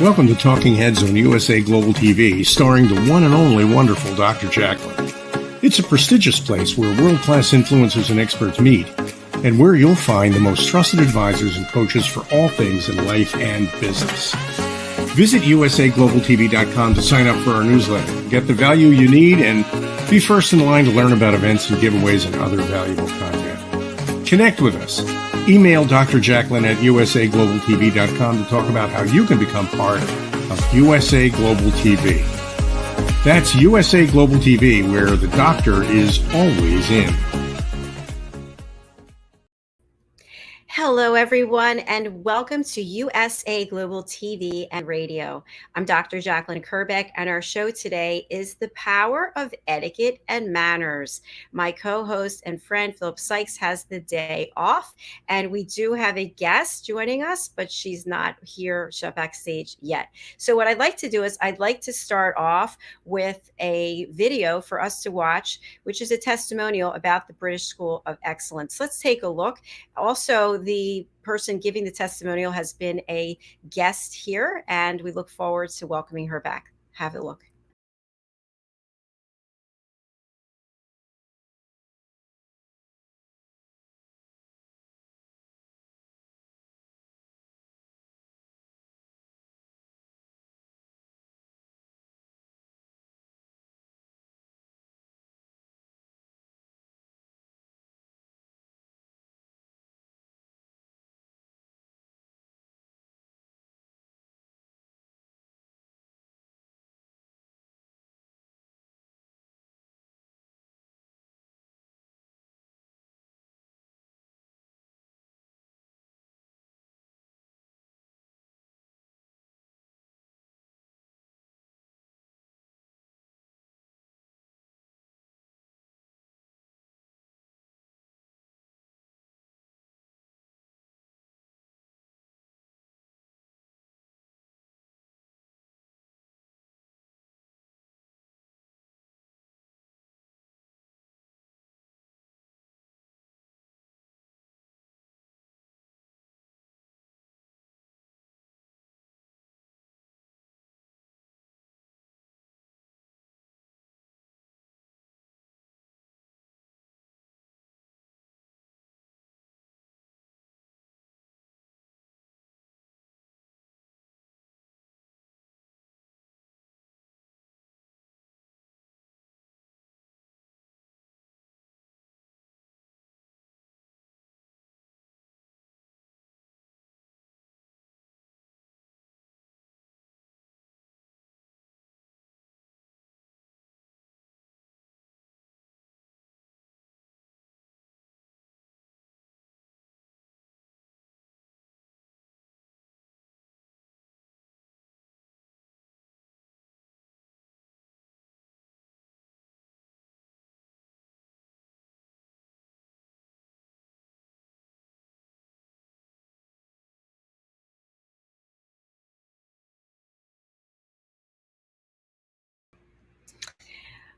Welcome to Talking Heads on USA Global TV, starring the one and only wonderful Dr. Jacalyn. It's a prestigious place where world-class influencers and experts meet, and where you'll find the most trusted advisors and coaches for all things in life and business. Visit usaglobaltv.com to sign up for our newsletter, get the value you need, and be first in line to learn about events and giveaways and other valuable content. Connect with us. Email Dr. Jacalyn at usaglobaltv.com to talk about how you can become part of USA Global TV. That's USA Global TV, where the doctor is always in. Hello, everyone, and welcome to USA Global TV and Radio. I'm Dr. Jacalyn Kerbeck, and our show today is The Power of Etiquette and Manners. My co-host and friend, Philip SYKES, has the day off, and we do have a guest joining us, but she's not here backstage yet. So what I'd like to do is I'd like to start off with a video for us to watch, which is a testimonial about the British School of Excellence. Let's take a look. Also, the person giving the testimonial has been a guest here, and we look forward to welcoming her back. Have a look.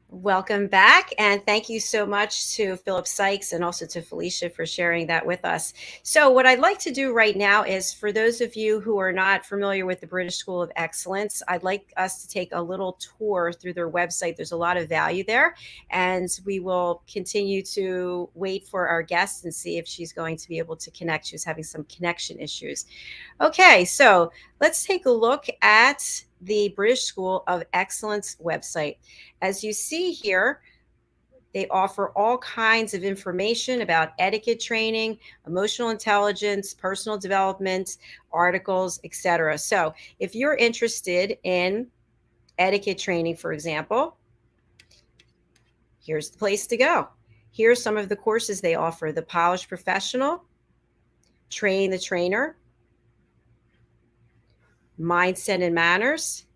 Welcome back, and thank you so much to Philip SYKES and also to Felicia for sharing that with us. So what I'd like to do right now is, for those of you who are not familiar with the British School of Excellence, I'd like us to take a little tour through their website. There's a lot of value there, and we will continue to wait for our guest and see if she's going to be able to connect. She was having some connection issues. Okay, so let's take a look at the British School of Excellence website. As you see here, they offer all kinds of information about etiquette training, emotional intelligence, personal development, articles, etc. So if you're interested in etiquette training, for example, here's the place to go. Here's some of the courses they offer: the Polished Professional, Train the Trainer, Mindset and Manners,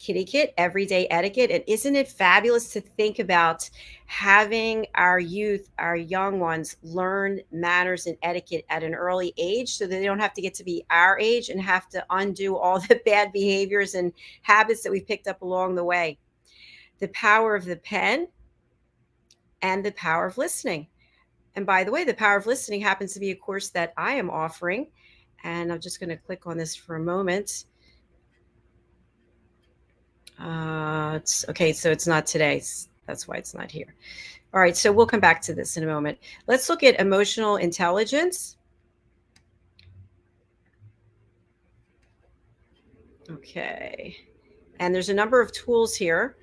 Etiquette, Everyday Etiquette. And isn't it fabulous to think about having our youth, our young ones, learn manners and etiquette at an early age, so that they don't have to get to be our age and have to undo all the bad behaviors and habits that we've picked up along the way. The Power of the Pen and the Power of Listening. And by the way, the Power of Listening happens to be a course that I am offering. And I'm just going to click on this for a moment. It's okay. So it's not today. That's why it's not here. All right. So we'll come back to this in a moment. Let's look at emotional intelligence. Okay. And there's a number of tools here.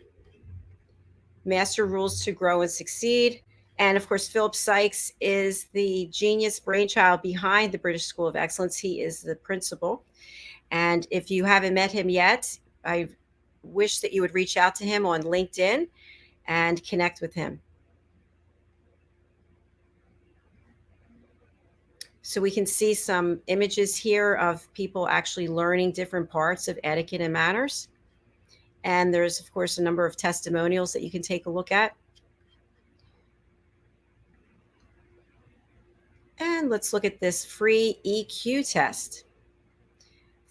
Master rules to grow and succeed. And of course, Philip Sykes is the genius brainchild behind the British School of Excellence. He is the principal. And if you haven't met him yet, I wish that you would reach out to him on LinkedIn and connect with him. So we can see some images here of people actually learning different parts of etiquette and manners. And there's, of course, a number of testimonials that you can take a look at. And let's look at this free EQ test.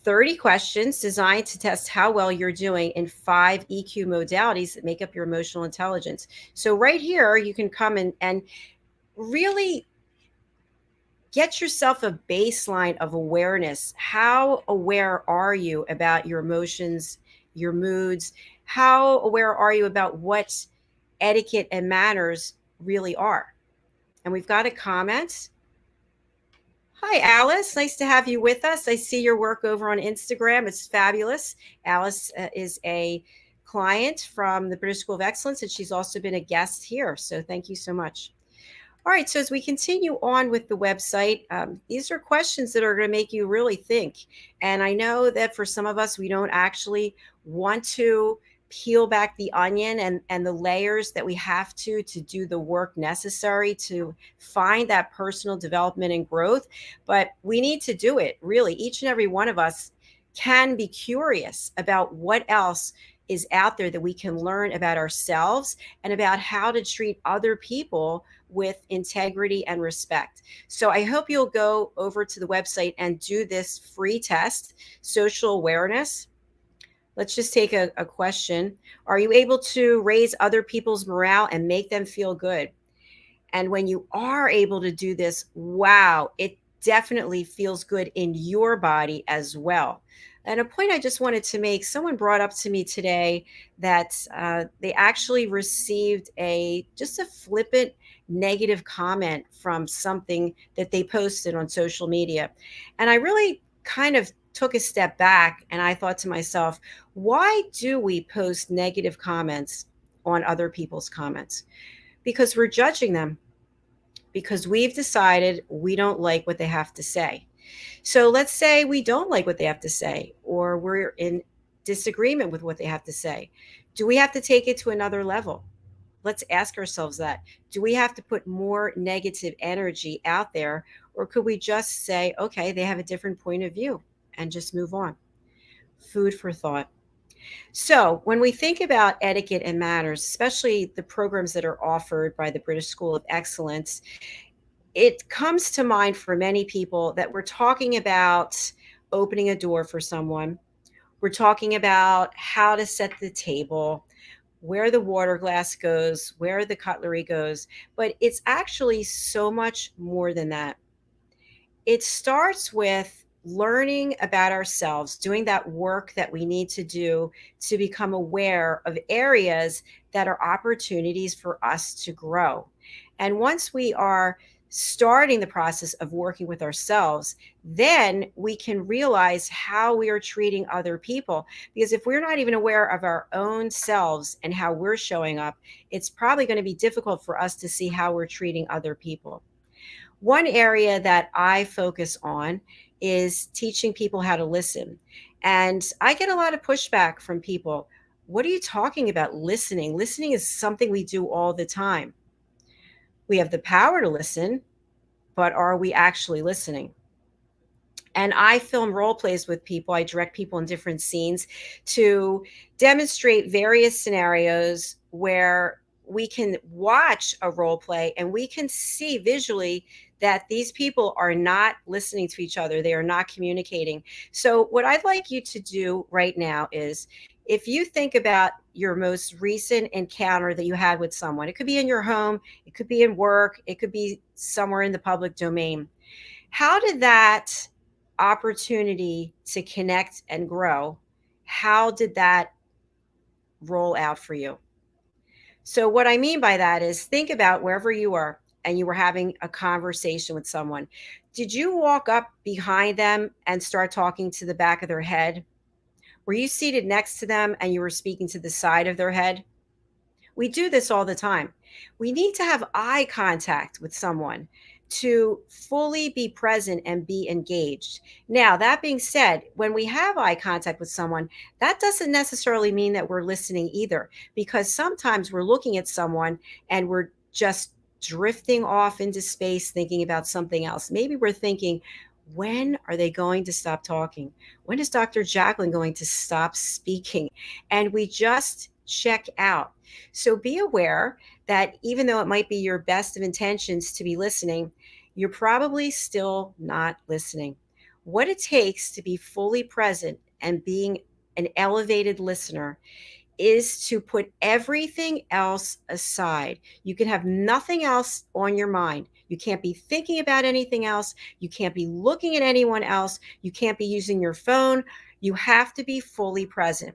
30 questions designed to test how well you're doing in 5 EQ modalities that make up your emotional intelligence. So right here, you can come and really get yourself a baseline of awareness. How aware are you about your emotions, your moods? How aware are you about what etiquette and manners really are? And we've got a comment. Hi, Alice. Nice to have you with us. I see your work over on Instagram. It's fabulous. Alice is a client from the British School of Excellence, and she's also been a guest here. So thank you so much. All right, so as we continue on with the website, these are questions that are going to make you really think. And I know that for some of us, we don't actually want to peel back the onion and the layers that we have to do the work necessary to find that personal development and growth. But we need to do it, really. Each and every one of us can be curious about what else is out there that we can learn about ourselves and about how to treat other people with integrity and respect. So I hope you'll go over to the website and do this free test, social awareness. Let's just take a question. Are you able to raise other people's morale and make them feel good? And when you are able to do this, wow, it definitely feels good in your body as well. And a point I just wanted to make, someone brought up to me today that they actually received just a flippant negative comment from something that they posted on social media. And I really kind of took a step back and I thought to myself, why do we post negative comments on other people's comments? Because we're judging them, because we've decided we don't like what they have to say. So let's say we don't like what they have to say, or we're in disagreement with what they have to say. Do we have to take it to another level? Let's ask ourselves that. Do we have to put more negative energy out there, or could we just say, okay, they have a different point of view and just move on? Food for thought. So, when we think about etiquette and manners, especially the programs that are offered by the British School of Excellence, it comes to mind for many people that we're talking about opening a door for someone. We're talking about how to set the table, where the water glass goes, where the cutlery goes. But it's actually so much more than that. It starts with learning about ourselves, doing that work that we need to do to become aware of areas that are opportunities for us to grow. And once we are starting the process of working with ourselves, then we can realize how we are treating other people. Because if we're not even aware of our own selves and how we're showing up, it's probably going to be difficult for us to see how we're treating other people. One area that I focus on is teaching people how to listen. And I get a lot of pushback from people. What are you talking about listening? Listening is something we do all the time. We have the power to listen, but are we actually listening? And I film role plays with people. I direct people in different scenes to demonstrate various scenarios where we can watch a role play and we can see visually that these people are not listening to each other. They are not communicating. So, what I'd like you to do right now is, if you think about your most recent encounter that you had with someone, it could be in your home, it could be in work, it could be somewhere in the public domain. How did that opportunity to connect and grow, how did that roll out for you. So, what I mean by that is think about wherever you are and you were having a conversation with someone. Did you walk up behind them and start talking to the back of their head? Were you seated next to them and you were speaking to the side of their head? We do this all the time. We need to have eye contact with someone to fully be present and be engaged. Now, that being said, when we have eye contact with someone, that doesn't necessarily mean that we're listening either, because sometimes we're looking at someone and we're just drifting off into space thinking about something else. Maybe we're thinking, when are they going to stop talking? When is Dr. Jacalyn going to stop speaking? And we just check out. So be aware that even though it might be your best of intentions to be listening, you're probably still not listening. What it takes to be fully present and being an elevated listener is to put everything else aside. You can have nothing else on your mind. You can't be thinking about anything else. You can't be looking at anyone else. You can't be using your phone. You have to be fully present.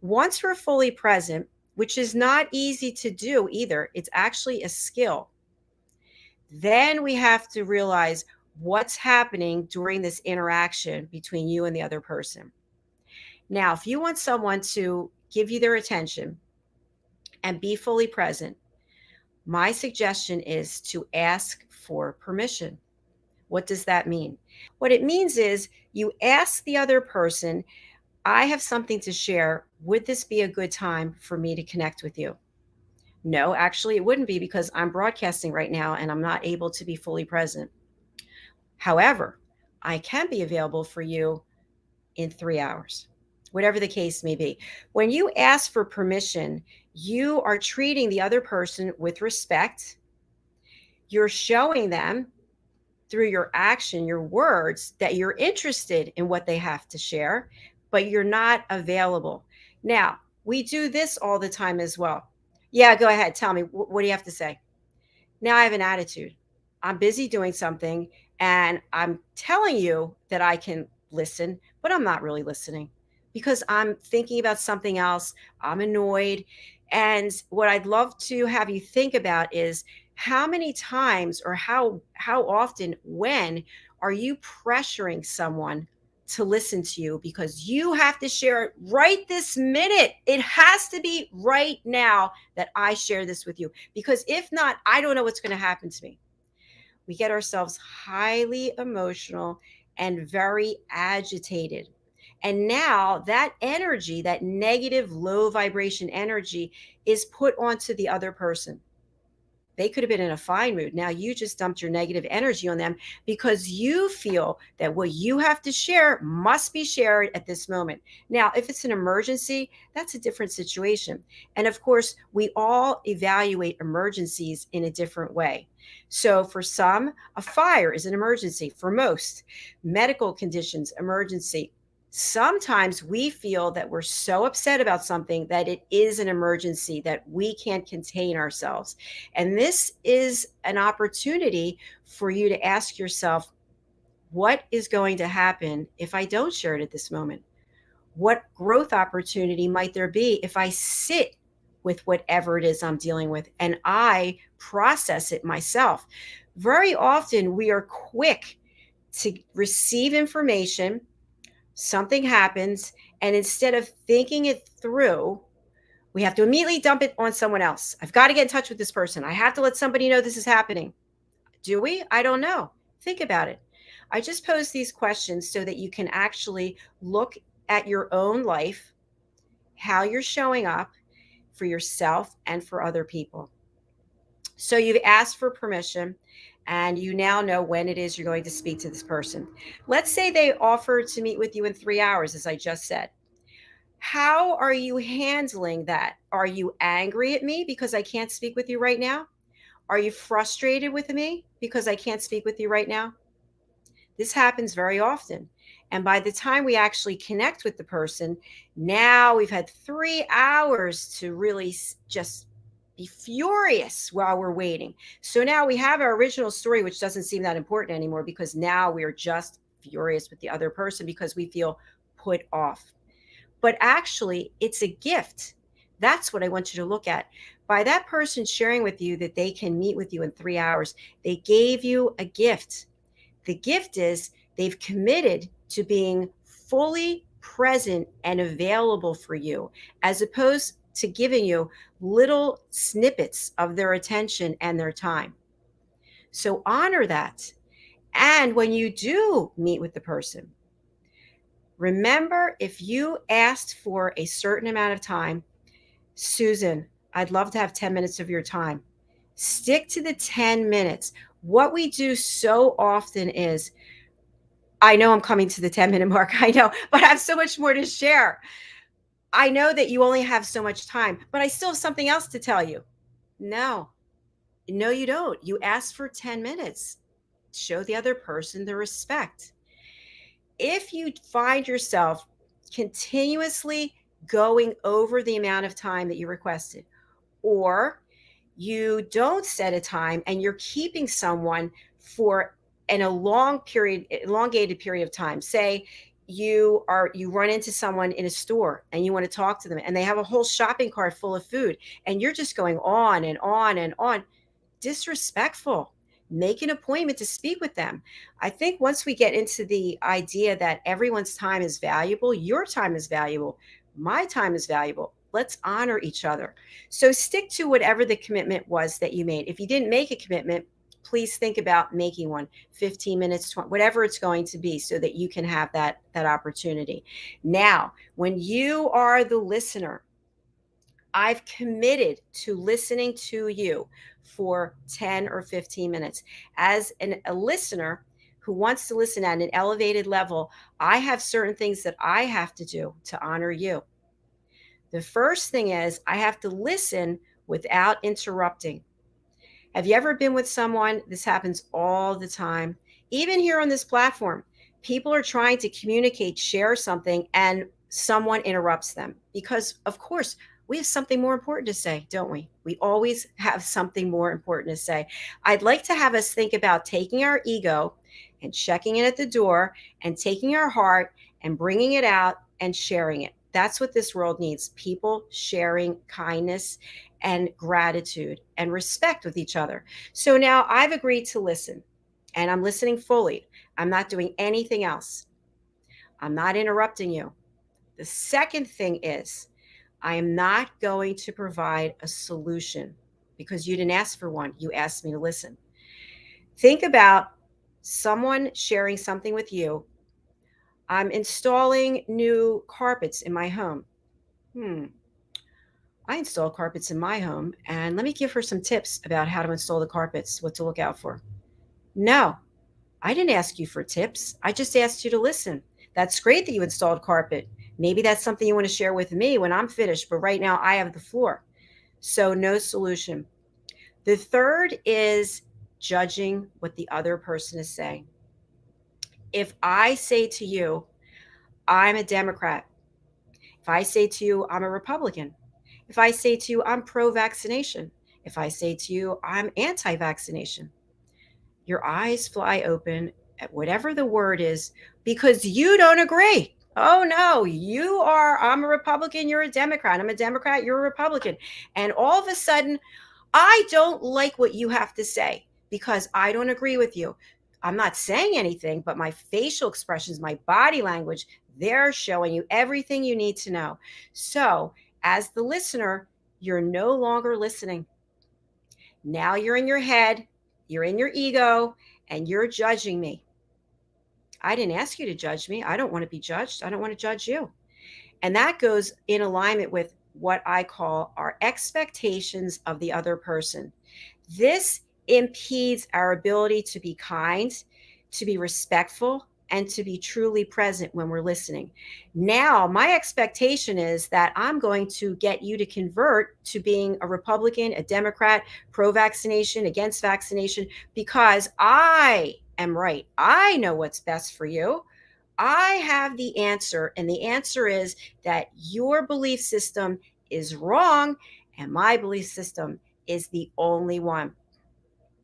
Once we're fully present, which is not easy to do either, it's actually a skill. Then we have to realize what's happening during this interaction between you and the other person. Now, if you want someone to give you their attention and be fully present, my suggestion is to ask for permission. What does that mean? What it means is you ask the other person, I have something to share. Would this be a good time for me to connect with you? No, actually, it wouldn't be because I'm broadcasting right now and I'm not able to be fully present. However, I can be available for you in 3 hours, whatever the case may be. When you ask for permission, you are treating the other person with respect. You're showing them through your action, your words, that you're interested in what they have to share, but you're not available. Now, we do this all the time as well. Yeah, go ahead. Tell me, what do you have to say? Now I have an attitude. I'm busy doing something and I'm telling you that I can listen, but I'm not really listening because I'm thinking about something else. I'm annoyed. And what I'd love to have you think about is how many times or how often, when are you pressuring someone to listen to you because you have to share it right this minute? It has to be right now that I share this with you, because if not, I don't know what's going to happen to me. We get ourselves highly emotional and very agitated. And now that energy, that negative, low vibration energy, is put onto the other person. They could have been in a fine mood. Now you just dumped your negative energy on them because you feel that what you have to share must be shared at this moment. Now, if it's an emergency, that's a different situation. And of course, we all evaluate emergencies in a different way. So for some, a fire is an emergency. For most, medical conditions, emergency. Sometimes we feel that we're so upset about something that it is an emergency, that we can't contain ourselves. And this is an opportunity for you to ask yourself, what is going to happen if I don't share it at this moment? What growth opportunity might there be if I sit with whatever it is I'm dealing with and I process it myself? Very often we are quick to receive information, something happens, and instead of thinking it through, we have to immediately dump it on someone else. I've got to get in touch with this person. I have to let somebody know this is happening. Do we? I don't know. Think about it. I just pose these questions so that you can actually look at your own life, how you're showing up for yourself and for other people. So you've asked for permission and you now know when it is you're going to speak to this person. Let's say they offer to meet with you in 3 hours, as I just said. How are you handling that? Are you angry at me because I can't speak with you right now? Are you frustrated with me because I can't speak with you right now? This happens very often. And by the time we actually connect with the person, now we've had 3 hours to really just be furious while we're waiting. So now we have our original story, which doesn't seem that important anymore because now we are just furious with the other person because we feel put off. But actually, it's a gift That's what I want you to look at. By that person sharing with you that they can meet with you in 3 hours, they gave you a gift. The gift is they've committed to being fully present and available for you, as opposed to giving you little snippets of their attention and their time. So honor that. And when you do meet with the person, remember, if you asked for a certain amount of time, Susan, I'd love to have 10 minutes of your time. Stick to the 10 minutes. What we do so often is, I know I'm coming to the 10-minute mark, I know, but I have so much more to share. I know that you only have so much time, but I still have something else to tell you. No, no, you don't. You asked for 10 minutes. Show the other person the respect. If you find yourself continuously going over the amount of time that you requested, or you don't set a time and you're keeping someone for elongated period of time. Say you run into someone in a store and you want to talk to them and they have a whole shopping cart full of food and you're just going on and on and on. Disrespectful. Make an appointment to speak with them. I think once we get into the idea that everyone's time is valuable, your time is valuable, my time is valuable, let's honor each other. So stick to whatever the commitment was that you made. If you didn't make a commitment, please think about making one. 15 minutes, 20, whatever it's going to be, so that you can have that opportunity. Now, when you are the listener, I've committed to listening to you for 10 or 15 minutes. As a listener who wants to listen at an elevated level, I have certain things that I have to do to honor you. The first thing is I have to listen without interrupting. Have you ever been with someone? This happens all the time. Even here on this platform, people are trying to communicate, share something, and someone interrupts them because, of course, we have something more important to say, don't we? We always have something more important to say. I'd like to have us think about taking our ego and checking it at the door and taking our heart and bringing it out and sharing it. That's what this world needs. People sharing kindness and gratitude and respect with each other. So now I've agreed to listen, and I'm listening fully. I'm not doing anything else. I'm not interrupting you. The second thing is, I am not going to provide a solution because you didn't ask for one. You asked me to listen. Think about someone sharing something with you. I'm installing new carpets in my home. I install carpets in my home, and let me give her some tips about how to install the carpets, what to look out for. No, I didn't ask you for tips. I just asked you to listen. That's great that you installed carpet. Maybe that's something you want to share with me when I'm finished, but right now I have the floor. So no solution. The third is judging what the other person is saying. If I say to you, I'm a Democrat, if I say to you, I'm a Republican, if I say to you, I'm pro vaccination, if I say to you, I'm anti vaccination, your eyes fly open at whatever the word is because you don't agree. Oh no, I'm a Republican, you're a Democrat. I'm a Democrat, you're a Republican. And all of a sudden, I don't like what you have to say because I don't agree with you. I'm not saying anything, but my facial expressions, my body language, they're showing you everything you need to know. So, as the listener, you're no longer listening. Now you're in your head, you're in your ego, and you're judging me. I didn't ask you to judge me. I don't want to be judged. I don't want to judge you. And that goes in alignment with what I call our expectations of the other person. This impedes our ability to be kind, to be respectful, and to be truly present when we're listening. Now, my expectation is that I'm going to get you to convert to being a Republican, a Democrat, pro vaccination, against vaccination, because I am right. I know what's best for you. I have the answer, and the answer is that your belief system is wrong, and my belief system is the only one.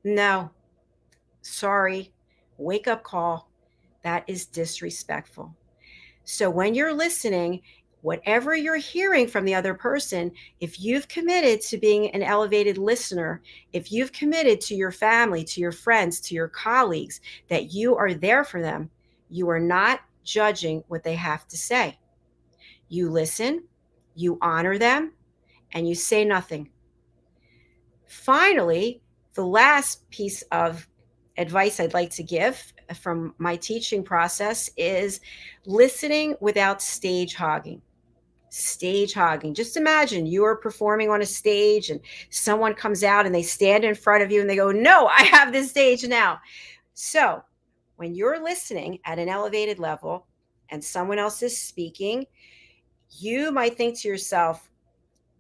No, sorry, wake up call. That is disrespectful. So when you're listening, whatever you're hearing from the other person, if you've committed to being an elevated listener, if you've committed to your family, to your friends, to your colleagues, that you are there for them, you are not judging what they have to say. You listen, you honor them, and you say nothing. Finally, the last piece of advice I'd like to give from my teaching process is listening without stage hogging. Stage hogging. Just imagine you are performing on a stage and someone comes out and they stand in front of you and they go, "No, I have this stage now." So when you're listening at an elevated level and someone else is speaking, you might think to yourself,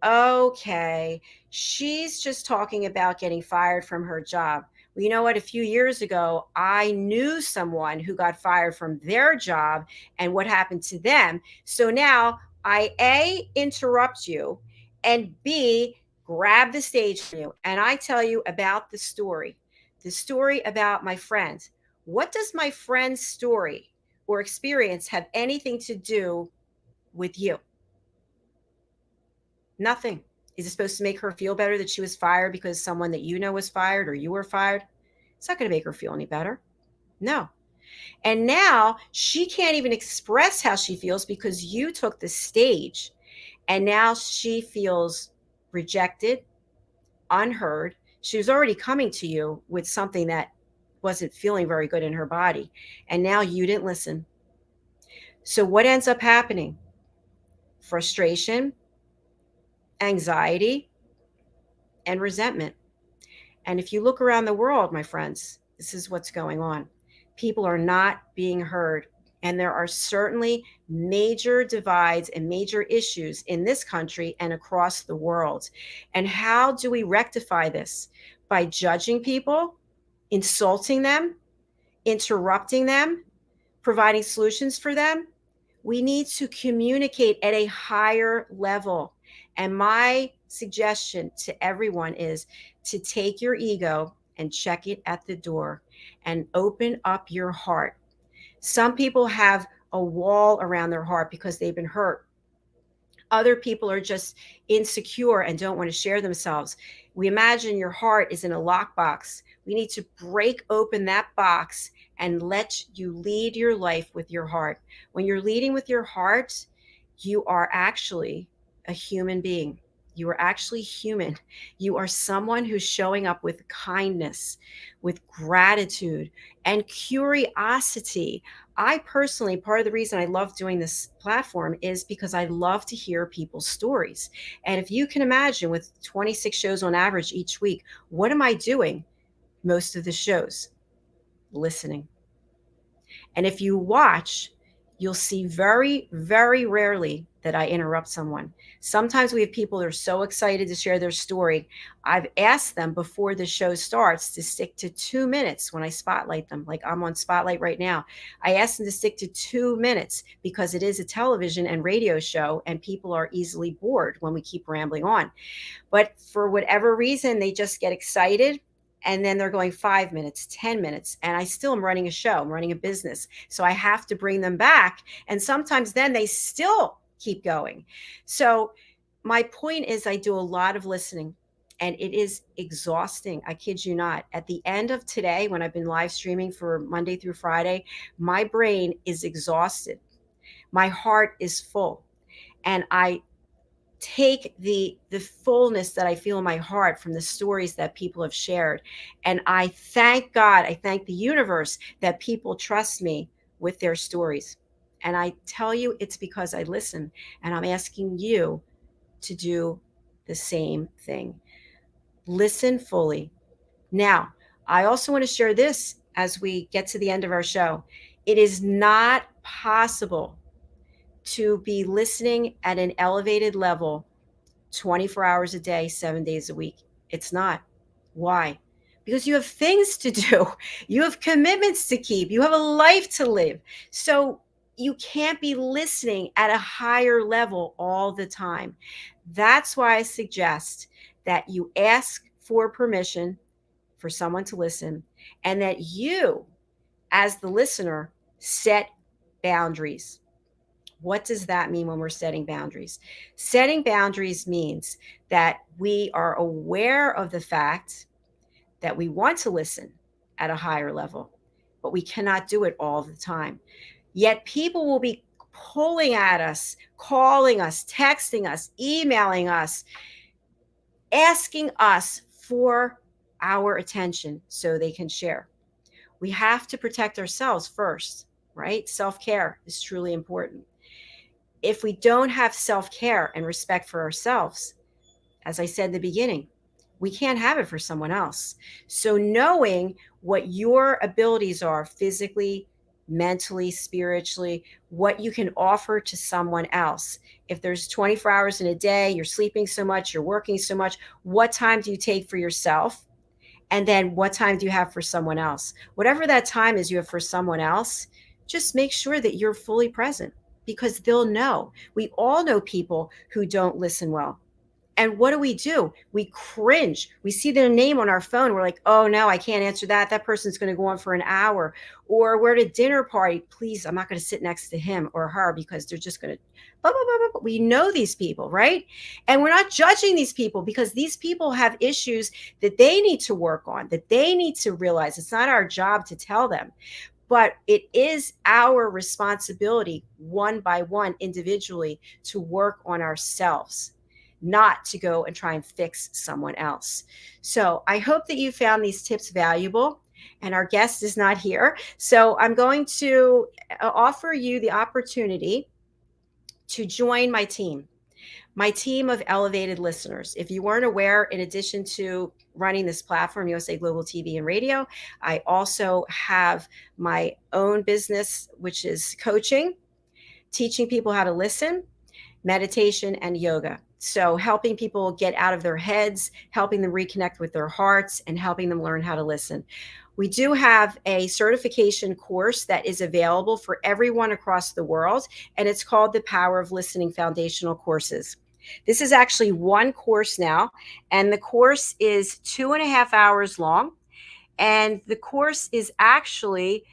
okay, she's just talking about getting fired from her job. Well, you know what? A few years ago, I knew someone who got fired from their job and what happened to them. So now I A, interrupt you, and B, grab the stage from you. And I tell you about the story about my friend. What does my friend's story or experience have anything to do with you? Nothing. Is it supposed to make her feel better that she was fired because someone that you know was fired or you were fired? It's not going to make her feel any better. No. And now she can't even express how she feels because you took the stage. And now she feels rejected, unheard. She was already coming to you with something that wasn't feeling very good in her body. And now you didn't listen. So what ends up happening? Frustration, anxiety, and resentment. And if you look around the world, my friends, this is what's going on. People are not being heard. And there are certainly major divides and major issues in this country and across the world. And how do we rectify this? By judging people, insulting them, interrupting them, providing solutions for them? We need to communicate at a higher level. And my suggestion to everyone is to take your ego and check it at the door and open up your heart. Some people have a wall around their heart because they've been hurt. Other people are just insecure and don't want to share themselves. We imagine your heart is in a lockbox. We need to break open that box and let you lead your life with your heart. When you're leading with your heart, you are actually a human being. You are actually human. You are someone who's showing up with kindness, with gratitude, and curiosity. I personally, part of the reason I love doing this platform is because I love to hear people's stories. And if you can imagine, with 26 shows on average each week, what am I doing most of the shows? Listening. And if you watch, you'll see very, very rarely that I interrupt someone. Sometimes we have people that are so excited to share their story. I've asked them before the show starts to stick to 2 minutes when I spotlight them. Like I'm on Spotlight right now. I asked them to stick to 2 minutes because it is a television and radio show and people are easily bored when we keep rambling on. But for whatever reason, they just get excited and then they're going 5 minutes, 10 minutes, and I still am running a show, I'm running a business. So I have to bring them back. And sometimes then they still keep going. So my point is I do a lot of listening and it is exhausting. I kid you not. At the end of today, when I've been live streaming for Monday through Friday, my brain is exhausted. My heart is full. And I take the fullness that I feel in my heart from the stories that people have shared. And I thank God, I thank the universe that people trust me with their stories. And I tell you, it's because I listen. And I'm asking you to do the same thing. Listen fully. Now, I also want to share this as we get to the end of our show. It is not possible to be listening at an elevated level 24 hours a day, 7 days a week. It's not. Why? Because you have things to do. You have commitments to keep. You have a life to live. So you can't be listening at a higher level all the time. That's why I suggest that you ask for permission for someone to listen and that you, as the listener, set boundaries. What does that mean when we're setting boundaries? Setting boundaries means that we are aware of the fact that we want to listen at a higher level, but we cannot do it all the time. Yet people will be pulling at us, calling us, texting us, emailing us, asking us for our attention so they can share. We have to protect ourselves first, right? Self-care is truly important. If we don't have self-care and respect for ourselves, as I said in the beginning, we can't have it for someone else. So knowing what your abilities are physically, mentally, spiritually, what you can offer to someone else. If there's 24 hours in a day, you're sleeping so much, you're working so much, what time do you take for yourself? And then what time do you have for someone else? Whatever that time is you have for someone else, just make sure that you're fully present because they'll know. We all know people who don't listen well. And what do? We cringe. We see their name on our phone. We're like, oh no, I can't answer that. That person's going to go on for an hour. Or we're at a dinner party. Please, I'm not going to sit next to him or her because they're just going to blah, blah, blah, blah. We know these people, right? And we're not judging these people because these people have issues that they need to work on, that they need to realize. It's not our job to tell them. But it is our responsibility, one by one, individually, to work on ourselves, not to go and try and fix someone else. So I hope that you found these tips valuable. And our guest is not here. So I'm going to offer you the opportunity to join my team of elevated listeners. If you weren't aware, in addition to running this platform, USA Global TV and Radio, I also have my own business, which is coaching, teaching people how to listen, meditation, and yoga. So helping people get out of their heads, helping them reconnect with their hearts, and helping them learn how to listen. We do have a certification course that is available for everyone across the world, and it's called the Power of Listening Foundational Courses. This is actually one course now, and the course is 2.5 hours long, and the course is actually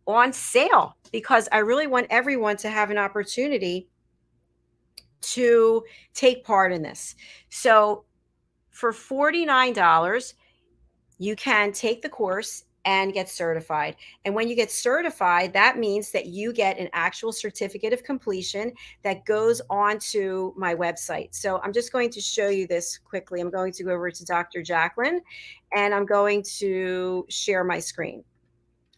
on sale because I really want everyone to have an opportunity to take part in this. So for $49, you can take the course and get certified. And when you get certified, that means that you get an actual certificate of completion that goes onto my website. So I'm just going to show you this quickly. I'm going to go over to Dr. Jacalyn and I'm going to share my screen.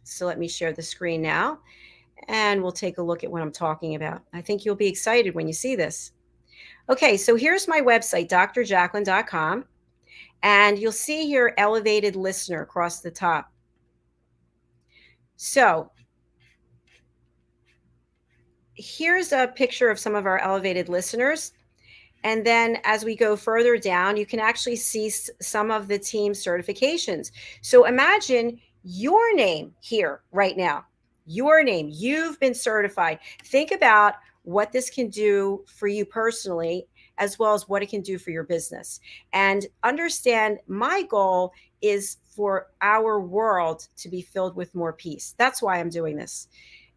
So let me share the screen now and we'll take a look at what I'm talking about. I think you'll be excited when you see this. Okay, so here's my website, drjacalyn.com. And you'll see here elevated listener across the top. So here's a picture of some of our elevated listeners. And then as we go further down, you can actually see some of the team certifications. So imagine your name here right now, your name, you've been certified. Think about what this can do for you personally, as well as what it can do for your business. And understand my goal is for our world to be filled with more peace. That's why I'm doing this.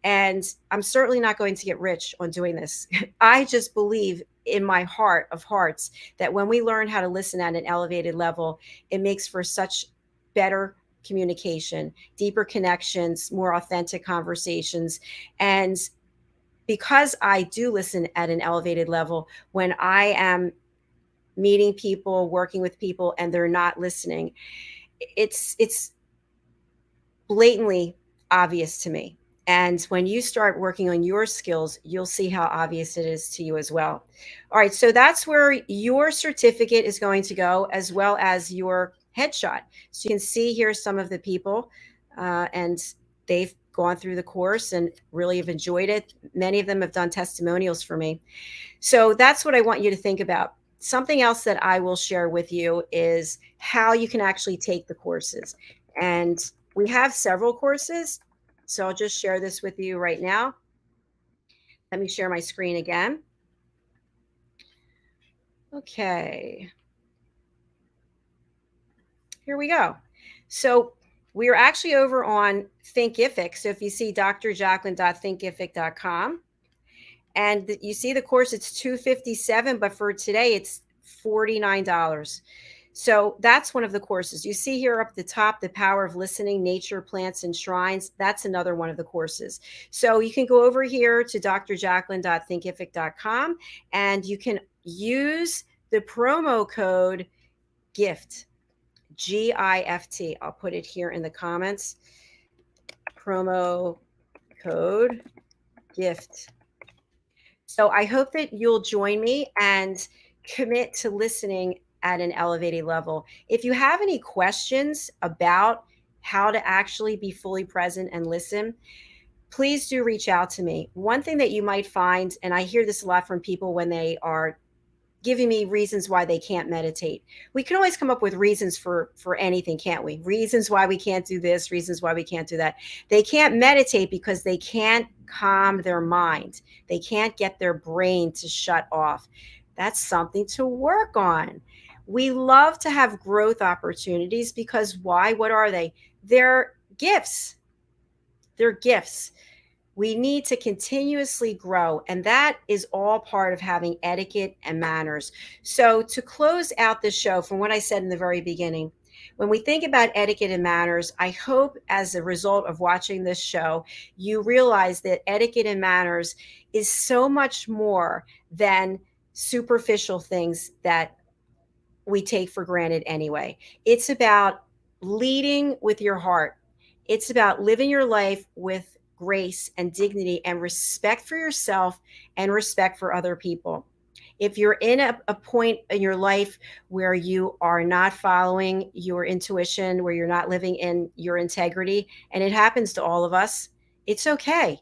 And I'm certainly not going to get rich on doing this. I just believe in my heart of hearts that when we learn how to listen at an elevated level, it makes for such better communication, deeper connections, more authentic conversations. And because I do listen at an elevated level, when I am meeting people, working with people, and they're not listening, it's blatantly obvious to me. And when you start working on your skills, you'll see how obvious it is to you as well. All right, so that's where your certificate is going to go, as well as your headshot. So you can see here some of the people, and they've gone through the course and really have enjoyed it. Many of them have done testimonials for me. So that's what I want you to think about. Something else that I will share with you is how you can actually take the courses. And we have several courses. So I'll just share this with you right now. Let me share my screen again. Okay. Here we go. So we are actually over on Thinkific. So if you see drjacalyn.thinkific.com, And you see the course, it's $257, but for today it's $49. So that's one of the courses. You see here up at the top, The Power of Listening, Nature, Plants, and Shrines. That's another one of the courses. So you can go over here to drjacalyn.thinkific.com and you can use the promo code GIFT, GIFT. I'll put it here in the comments. Promo code GIFT. So I hope that you'll join me and commit to listening at an elevated level. If you have any questions about how to actually be fully present and listen, please do reach out to me. One thing that you might find, and I hear this a lot from people when they are giving me reasons why they can't meditate. We can always come up with reasons for anything, can't we? Reasons why we can't do this, reasons why we can't do that. They can't meditate because they can't calm their mind. They can't get their brain to shut off. That's something to work on. We love to have growth opportunities because why? What are they? They're gifts. They're gifts. We need to continuously grow, and that is all part of having etiquette and manners. So, to close out the show, from what I said in the very beginning, when we think about etiquette and manners, I hope as a result of watching this show, you realize that etiquette and manners is so much more than superficial things that we take for granted anyway. It's about leading with your heart. It's about living your life with grace and dignity and respect for yourself and respect for other people. If you're in a point in your life where you are not following your intuition, where you're not living in your integrity, and it happens to all of us, it's okay.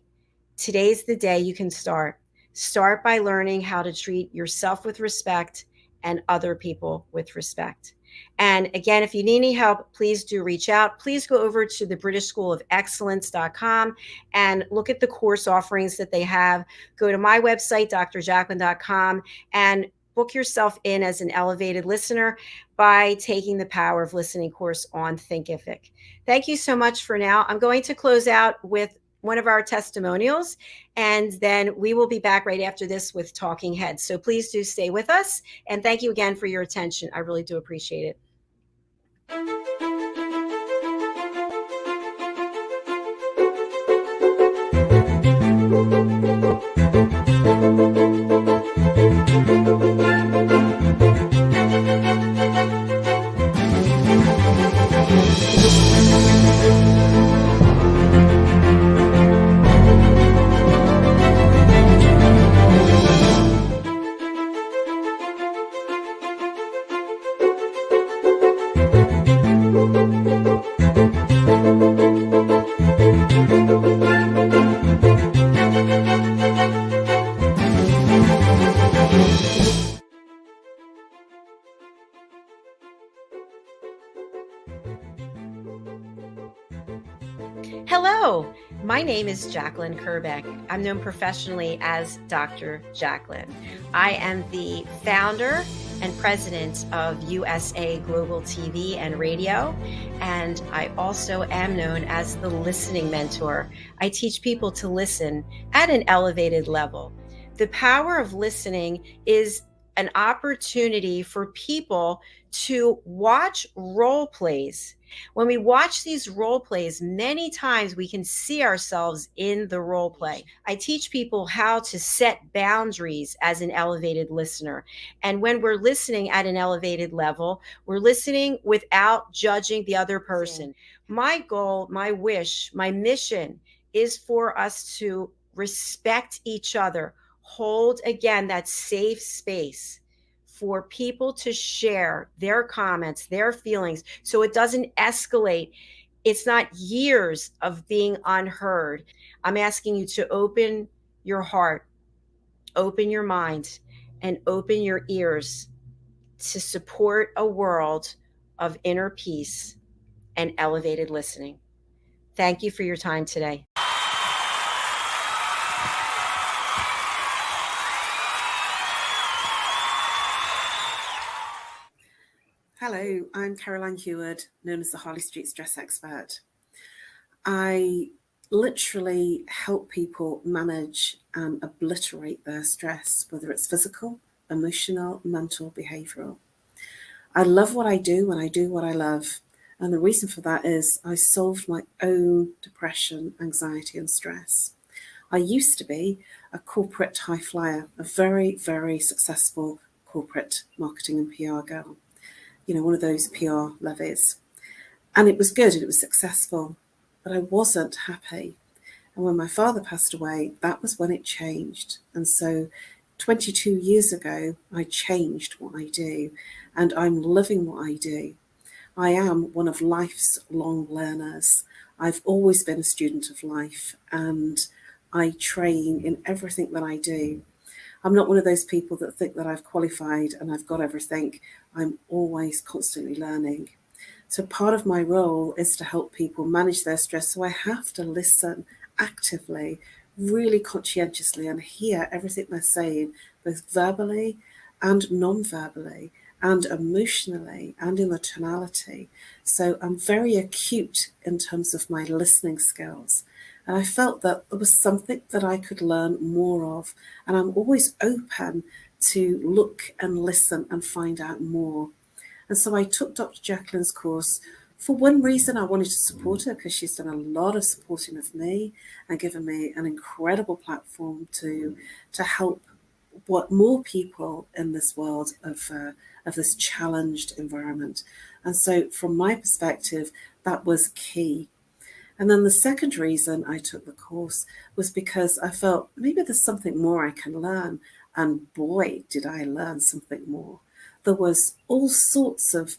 Today's the day you can start. Start by learning how to treat yourself with respect and other people with respect. And again, if you need any help, please do reach out. Please go over to the British School of Excellence.com and look at the course offerings that they have. Go to my website, drjacalyn.com, and book yourself in as an elevated listener by taking the Power of Listening course on Thinkific. Thank you so much for now. I'm going to close out with one of our testimonials, and then we will be back right after this with Talking Heads. So please do stay with us, and thank you again for your attention. I really do appreciate it. Hello, my name is Jacalyn Kerbeck. I'm known professionally as Dr. Jacalyn. I am the founder and president of USA Global TV and Radio, and I also am known as the listening mentor. I teach people to listen at an elevated level. The power of listening is an opportunity for people to watch role plays. When we watch these role plays, many times we can see ourselves in the role play. I teach people how to set boundaries as an elevated listener. And when we're listening at an elevated level, we're listening without judging the other person. My goal, my wish, my mission is for us to respect each other, hold again that safe space for people to share their comments, their feelings, so it doesn't escalate. It's not years of being unheard. I'm asking you to open your heart, open your mind, and open your ears to support a world of inner peace and elevated listening. Thank you for your time today. Hello, I'm Caroline Heward, known as the Harley Street Stress Expert. I literally help people manage and obliterate their stress, whether it's physical, emotional, mental, behavioral. I love what I do when I do what I love. And the reason for that is I solved my own depression, anxiety, and stress. I used to be a corporate high flyer, a very, very successful corporate marketing and PR girl, one of those PR levies. And it was good and it was successful, but I wasn't happy. And when my father passed away, that was when it changed. And so 22 years ago, I changed what I do, and I'm living what I do. I am one of life's long learners. I've always been a student of life, and I train in everything that I do. I'm not one of those people that think that I've qualified and I've got everything. I'm always constantly learning. So part of my role is to help people manage their stress. So I have to listen actively, really conscientiously, and hear everything they're saying, both verbally and non-verbally, and emotionally, and in the tonality. So I'm very acute in terms of my listening skills. And I felt that there was something that I could learn more of. And I'm always open to look and listen and find out more. And so I took Dr. Jacalyn's course. For one reason, I wanted to support her because she's done a lot of supporting of me and given me an incredible platform to help what more people in this world of this challenged environment. And so from my perspective, that was key. And then the second reason I took the course was because I felt maybe there's something more I can learn. And boy, did I learn something more. There was all sorts of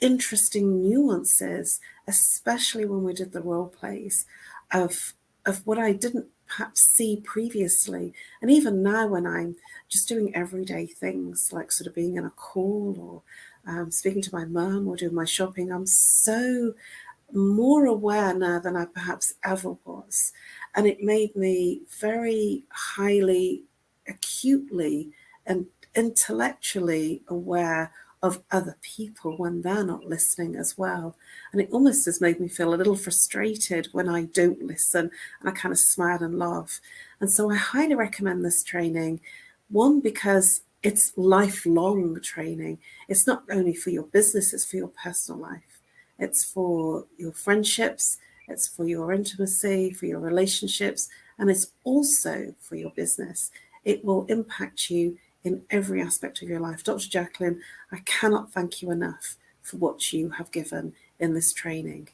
interesting nuances, especially when we did the role plays, of what I didn't perhaps see previously. And even now when I'm just doing everyday things like sort of being in a call or speaking to my mum or doing my shopping, I'm so more aware now than I perhaps ever was. And it made me very highly, acutely, and intellectually aware of other people when they're not listening as well. And it almost has made me feel a little frustrated when I don't listen, and I kind of smile and laugh. And so I highly recommend this training. One, because it's lifelong training. It's not only for your business, it's for your personal life. It's for your friendships, it's for your intimacy, for your relationships, and it's also for your business. It will impact you in every aspect of your life. Dr. Jacalyn, I cannot thank you enough for what you have given in this training.